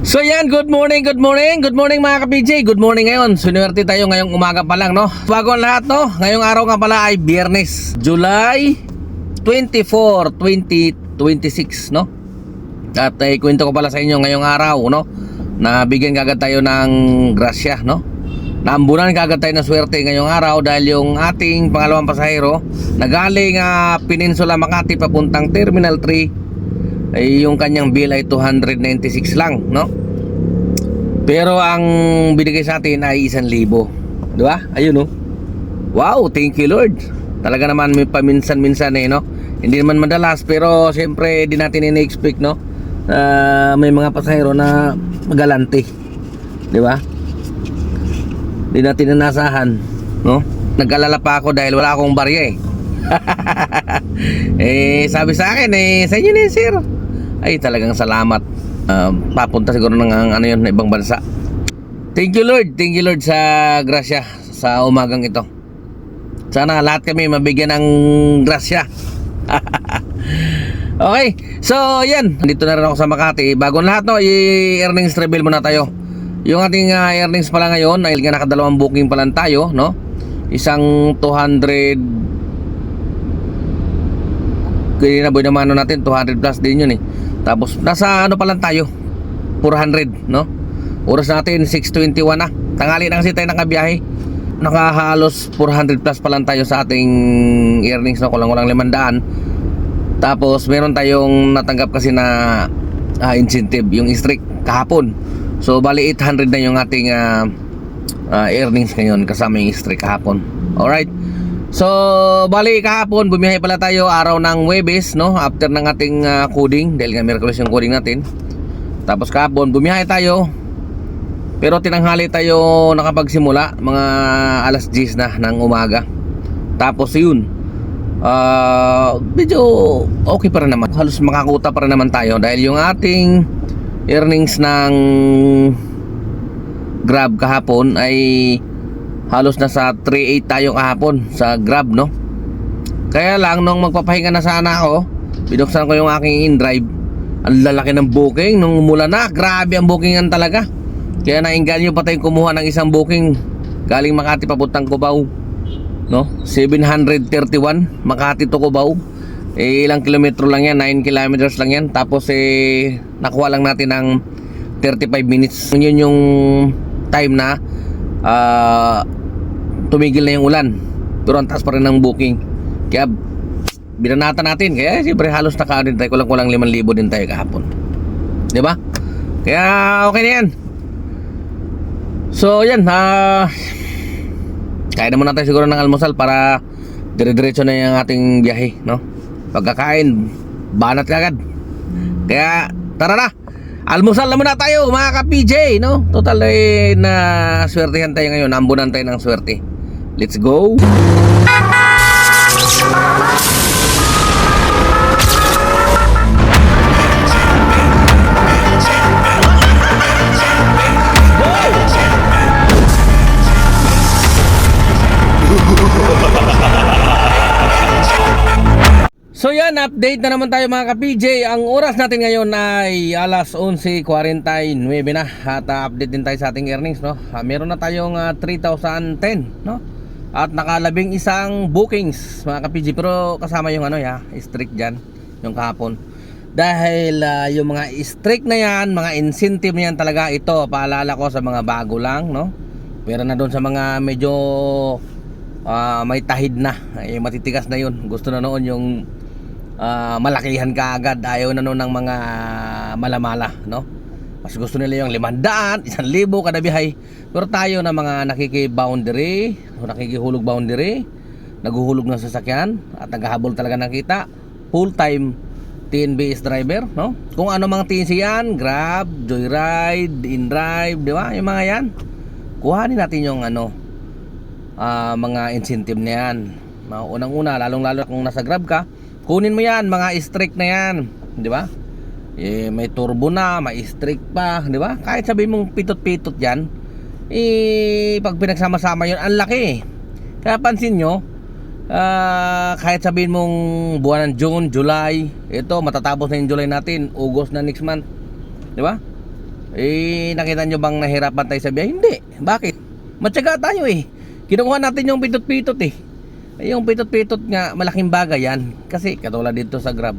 So yan, good morning mga ka-PJ. Good morning ngayon. Sunuwerte tayo ngayong umaga pa lang, no? Bago ang lahat, no? Ngayong araw nga pala ay Biyernes, July 24, 2026, no? At kwento ko pala sa inyo ngayong araw, no? Nabigyan kagad tayo ng grasya, no? Naambunan kagad tayo ng swerte ngayong araw dahil yung ating pangalawang pasahero na galing Peninsula Makati papuntang Terminal 3 ay yung kanyang bill ay 296 lang, no? Pero ang binigay sa atin ay 1,000, di ba? Ayun, no? Wow, thank you Lord. Talaga naman may paminsan-minsan no? Hindi naman madalas, pero siyempre di natin ini-expect, no? May mga pasahero na magalante, di ba? Di natin inasahan, no? Nag-alala pa ako dahil wala akong barya sabi sa akin sa inyo na sir. Ay talagang salamat. Papunta siguro ng na ibang bansa. Thank you Lord sa grasya sa umagang ito. Sana lahat kami mabigyan ng grasya. Okay, so yan, dito na rin ako sa Makati. Bago lahat, no, i-earnings reveal muna tayo. Yung ating earnings pala ngayon ay nakadalawang booking pa lang tayo, no? Isang 200 kaya na boy naman natin 200 plus din yun Tapos nasa pa lang tayo 400, no? Oras natin 6:21 na. Tanghali na kasi tayo nakabiyahe. Nakahalos 400 plus pa lang tayo sa ating earnings, no? Kulang-kulang 500. Tapos meron tayong natanggap kasi na incentive, yung strict kahapon. So bali 800 na yung ating earnings ngayon kasama yung strict kahapon. Alright. So, bali kahapon bumiyahe pala tayo araw ng Huwebes, no? After ng ating coding, dahil nga Miyerkules yung coding natin. Tapos kahapon bumiyahe tayo. Pero tinanghali tayo nakapagsimula, mga alas 10 na ng umaga. Tapos yun, medyo okay pa rin naman. Halos makakuta pa rin naman tayo dahil yung ating earnings ng Grab kahapon ay halos nasa 3.8 tayo kahapon sa Grab, no? Kaya lang nung magpapahinga na sana ako, binuksan ko yung aking InDrive. Ang lalaki ng booking nung umulan na. Grabe ang bookingan talaga. Kaya nainganyo pa tayong kumuha ng isang booking galing Makati papuntang Cubao, no? 731 Makati to Cubao. Ilang kilometro lang yan, 9 kilometers lang yan. Tapos nakuha lang natin ng 35 minutes. Yun yung time na tumigil na yung ulan, pero ang taas pa rin ng booking. Kaya binanata natin. Kaya siyempre halos nakaano din tayo, kulang-kulang 5,000 din tayo kahapon, di ba? Kaya okay na yan. So yan, kaya naman natin siguro ng almusal para dire-diretso na yung ating biyahe, no? Pagkakain, banat kagad. Kaya tara na, almusal na muna tayo mga ka-PJ, no? Total na swertehan tayo ngayon. Ambunan tayo ng swerte. Let's go. So yan, update na naman tayo mga ka-PJ. Ang oras natin ngayon ay alas 11:49 na. At update din tayo sa ating earnings, no? Meron na tayong 3,010, no? At nakalabing isang bookings mga ka-PJ. Pero kasama yung strict dyan, yung kahapon. Dahil yung mga strict na yan, mga incentive na yan talaga, ito paalala ko sa mga bago lang, no? Pero na doon sa mga medyo may tahid na, matitigas na yun. Gusto na noon yung malakihan ka agad. Ayaw na noon ng mga malamala, no? Mas gusto nila yung 500, 1,000 kada biyahe. Pero tayo na mga nakiki-boundary, nakikihulog boundary, naguhulog ng sasakyan at naghahabol talaga ng kita, full time TNBS driver, no? Kung ano mga TNC yan, Grab, Joyride, InDrive, di ba? Yung mga yan, kuhanin natin yung mga incentive na yan. Unang-una, lalong-lalo kung nasa Grab ka, kunin mo yan, mga strict na yan, di ba? May turbo na, may strict pa, di ba? Kahit sabihin mong pitot-pitot yan, pag pinagsama-sama yun, ang laki. Kaya pansin nyo, kahit sabihin mong buwan ng June, July, ito matatapos na yung July natin, August na next month, di ba? Nakita nyo bang nahirapan tayo sa biyahe? Hindi. Bakit? Matyaga tayo Kinukuha natin yung pitot-pitot Yung pitot-pitot nga, malaking bagay yan. Kasi katulad dito sa Grab,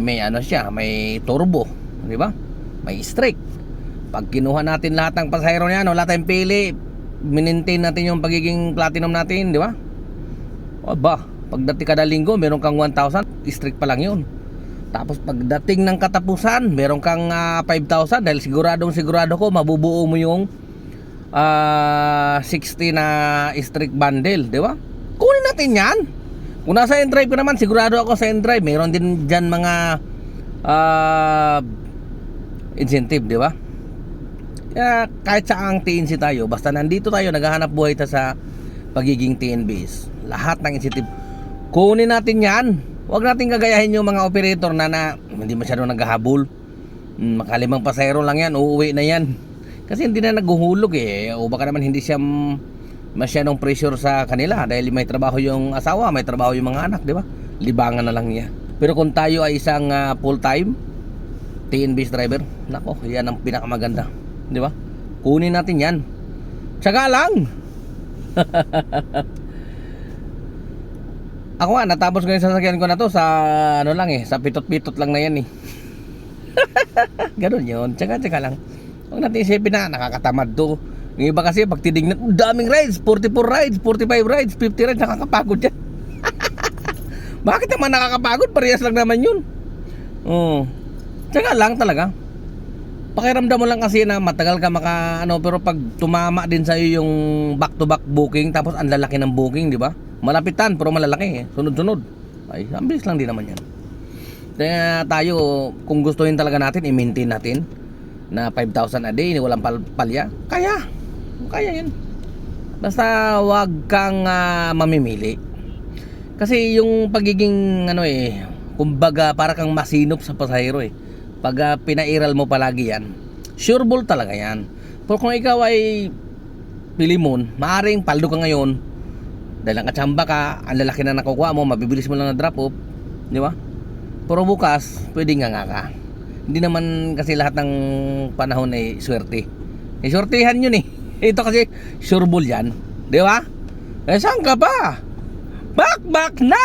may ano siya, may turbo, di ba? May strike. Pag kinuha natin lahat ng pasahero niyan, wala tayong pili, minintain natin yung pagiging platinum natin, di ba? Aba, pagdating kada linggo, meron kang 1,000, strike pa lang yun. Tapos pagdating ng katapusan, meron kang 5,000 dahil sigurado ko mabubuo mo yung 60 na streak bundle, di ba? Kunin natin yan. Kung nasa N-Drive ko naman, sigurado ako sa N-Drive meron din dyan mga incentive, di ba? Kaya kahit saang TNC tayo, basta nandito tayo, naghahanap buhay ta sa pagiging TNBs, lahat ng incentive kunin natin yan. Huwag natin gagayahin yung mga operator na hindi masyadong naghahabol. Makalimang pasahero lang yan, uuwi na yan. Kasi hindi na naghuhulog o baka naman hindi siya masyadong pressure sa kanila dahil may trabaho yung asawa, may trabaho yung mga anak, di ba? Libangan na lang niya. Pero kung tayo ay isang full-time TNBs driver, nako, yan ang pinakamaganda, di ba? Kunin natin yan. Tsaga lang. Ako natapos ko yung sasakyan ko na to sa ano lang sa pitot-pitot lang na yan Ganun yun, tsaga lang. Huwag natin isipin na nakakatamad to. Yung iba kasi pag tinignan, daming rides, 44 rides, 45 rides, 50 rides, nakakapagod yan. Bakit naman nakakapagod? Parehas lang naman yun. Tsaga lang talaga. Pakiramdam mo lang kasi na matagal ka pero pag tumama din sa'yo yung back to back booking, tapos ang lalaki ng booking, di ba? Malapitan pero malalaki sunod-sunod. Ay, ang bilis lang din naman yan. Kaya tayo, kung gustuhin talaga natin, i-maintain natin na 5,000 a day, walang palya. Kaya yan. Basta wag kang mamimili. Kasi yung pagiging kumbaga para kang masinop sa pasahero Pag pinairal mo palagi yan, sure ball talaga yan. Pero kung ikaw ay pilimon, maaring paldo ka ngayon dahil ang katsamba ka, ang lalaki na nakukuha mo, mabibilis mo lang na drop off, di ba? Pero bukas, pwede nga ka. Hindi naman kasi lahat ng panahon ay swerte. Swertihan yun Ito kasi sure ball yan, di ba? Saan ka pa? Back na!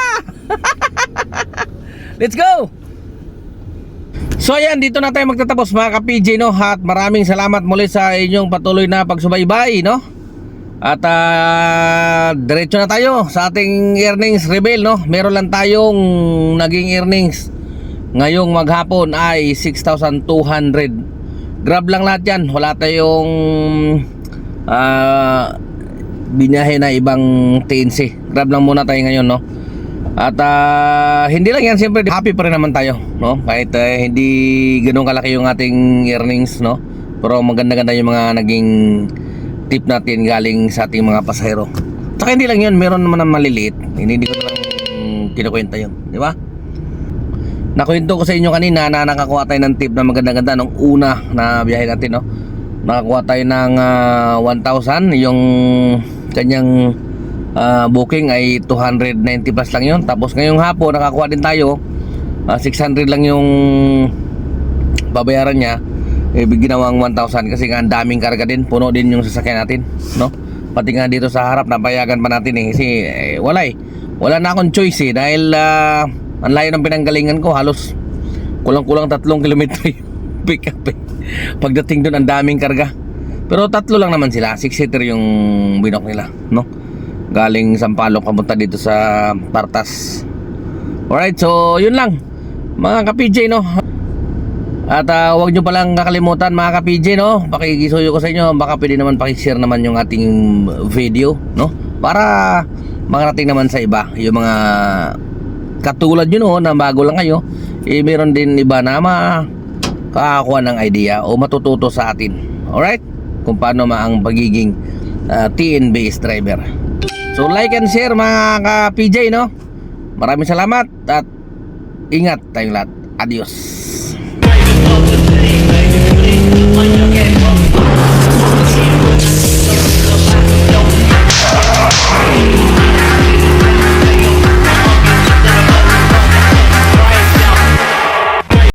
Let's go! So ayan, dito na tayo magtatapos mga ka-PJ At maraming salamat muli sa inyong patuloy na pagsubaybay At diretso na tayo sa ating earnings reveal Meron lang tayong naging earnings ngayong maghapon ay 6,200. Grab lang lahat yan. Wala tayong binyahe na ibang TNC. Grab lang muna tayo ngayon At hindi lang yan, siyempre happy pa rin naman tayo kahit hindi ganoon kalaki yung ating earnings pero maganda-ganda yung mga naging tip natin galing sa ating mga pasahero. Saka hindi lang yun, meron naman ng maliliit, hindi ko na lang kinukwenta yun, di ba? Nakwento ko sa inyo kanina na nakakuha tayo ng tip na maganda-ganda nung una na biyahe natin nakakuha tayo ng 1,000. Yung kanyang booking ay 290 plus lang yun. Tapos ngayong hapon nakakuha din tayo 600 lang yung babayaran niya. Ginawang 1,000 kasi nga ang daming karga din, puno din yung sasakyan natin pati nga dito sa harap napayagan pa natin kasi wala na akong choice dahil ang layo ng pinanggalingan ko, halos kulang-kulang 3 kilometro yung pick up pagdating doon ang daming karga, pero 3 lang naman sila, 6-seater yung binok nila galing Sampaloc papunta dito sa Partas. Alright, so yun lang mga ka-PJ At huwag nyo palang kakalimutan mga ka-PJ pakikisuyo ko sa inyo, baka pwede naman pakishare naman yung ating video para makarating naman sa iba yung mga katulad nyo na bago lang kayo, meron din iba na makakakuha ng idea o matututo sa atin. Alright, kung paano ang pagiging TNBs driver. So like and share mga ka-PJ Maraming salamat at ingat tayong lahat. Adios.